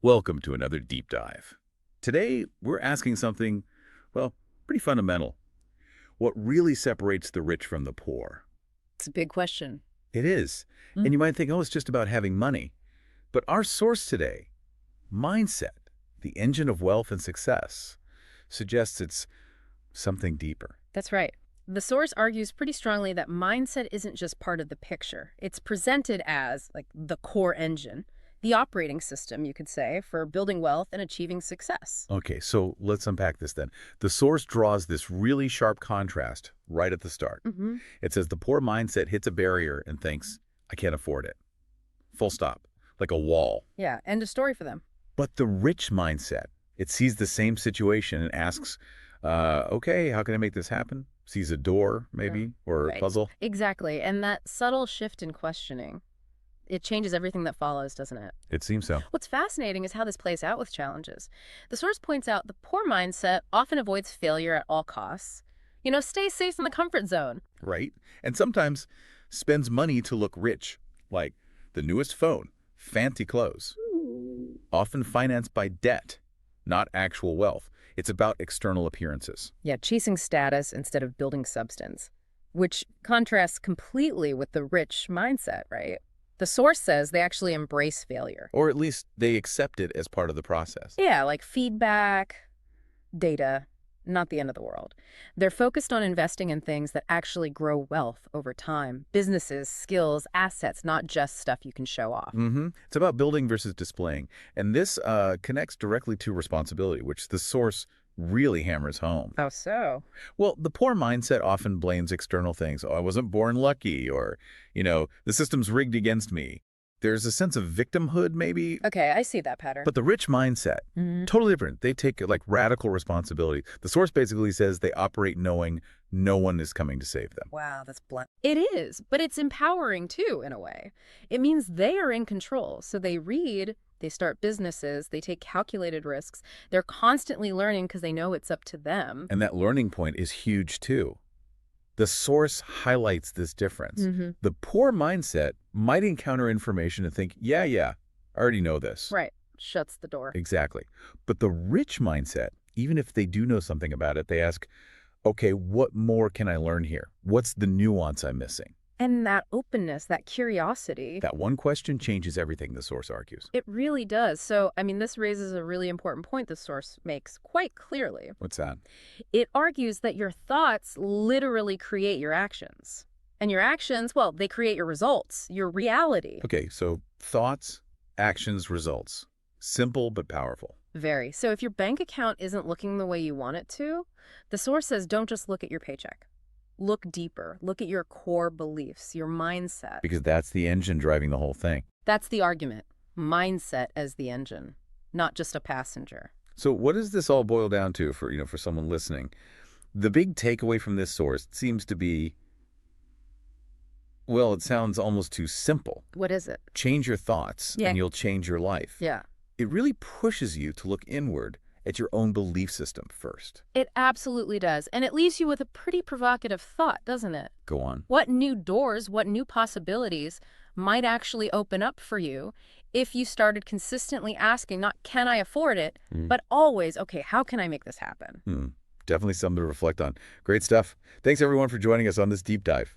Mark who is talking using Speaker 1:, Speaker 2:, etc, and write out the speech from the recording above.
Speaker 1: Welcome to another deep dive. Today, we're asking something, well, pretty fundamental. What really separates the rich from the poor?
Speaker 2: It's a big question.
Speaker 1: It is. And you might think, oh, it's just about having money. But our source today, mindset, the engine of wealth and success, suggests it's something deeper.
Speaker 2: That's right. The source argues pretty strongly that mindset isn't just part of the picture. It's presented as, like, the core engine, the operating system, you could say, for building wealth and achieving success.
Speaker 1: Okay, so let's unpack this then. The source draws this really sharp contrast right at the start. It says the poor mindset hits a barrier and thinks, I can't afford it. Full stop. Like a wall.
Speaker 2: Yeah, end of story for them.
Speaker 1: But the rich mindset, it sees the same situation and asks, okay, how can I make this happen? Sees a door, maybe, or a
Speaker 2: Right.
Speaker 1: puzzle.
Speaker 2: Exactly. And that subtle shift in questioning, it changes everything that follows, doesn't it?
Speaker 1: It seems so.
Speaker 2: What's fascinating is how this plays out with challenges. The source points out the poor mindset often avoids failure at all costs. Stay safe in the comfort zone.
Speaker 1: Right? And sometimes spends money to look rich, like the newest phone, fancy clothes, often financed by debt, not actual wealth. It's about external appearances.
Speaker 2: Yeah, chasing status instead of building substance, which contrasts completely with the rich mindset, right? The source says they actually embrace failure.
Speaker 1: Or at least they accept it as part of the process.
Speaker 2: Yeah, like feedback, data, not the end of the world. They're focused on investing in things that actually grow wealth over time. Businesses, skills, assets, not just stuff you can show off.
Speaker 1: It's about building versus displaying. And this connects directly to responsibility, which the source really hammers home.
Speaker 2: How so?
Speaker 1: Well, the poor mindset often blames external things. Oh, I wasn't born lucky, or, the system's rigged against me. There's a sense of victimhood, maybe.
Speaker 2: Okay, I see that pattern.
Speaker 1: But the rich mindset, totally different. They take like radical responsibility. The source basically says they operate knowing no one is coming to save them.
Speaker 2: Wow, that's blunt. It is, but it's empowering too, in a way. It means they are in control. So they read, they start businesses, they take calculated risks. They're constantly learning because they know it's up to them.
Speaker 1: And that learning point is huge too. The source highlights this difference. The poor mindset might encounter information and think, yeah, I already know this.
Speaker 2: Right. Shuts the door.
Speaker 1: Exactly. But the rich mindset, even if they do know something about it, they ask, okay, what more can I learn here? What's the nuance I'm missing?
Speaker 2: And that openness, that curiosity,
Speaker 1: That one question changes everything, the source argues.
Speaker 2: it really does. So, this raises a really important point the source makes quite clearly.
Speaker 1: What's that?
Speaker 2: It argues that your thoughts literally create your actions. And your actions, well, they create your results, your reality.
Speaker 1: Okay, so thoughts, actions, results. Simple but powerful.
Speaker 2: Very. So if your bank account isn't looking the way you want it to, the source says don't just look at your paycheck. Look deeper. Look at your core beliefs, your mindset.
Speaker 1: Because that's the engine driving the whole thing.
Speaker 2: That's the argument. Mindset as the engine, not just a passenger.
Speaker 1: So what does this all boil down to for someone listening? The big takeaway from this source seems to be, well, it sounds almost too simple.
Speaker 2: What is it?
Speaker 1: Change your thoughts
Speaker 2: Yeah.
Speaker 1: and you'll change your life.
Speaker 2: Yeah.
Speaker 1: It really pushes you to look inward at your own belief system first.
Speaker 2: It absolutely does. And it leaves you with a pretty provocative thought, doesn't it?
Speaker 1: Go on.
Speaker 2: What new doors, what new possibilities might actually open up for you if you started consistently asking, not can I afford it, but always, okay, how can I make this happen?
Speaker 1: Definitely something to reflect on. Great stuff. Thanks everyone for joining us on this deep dive.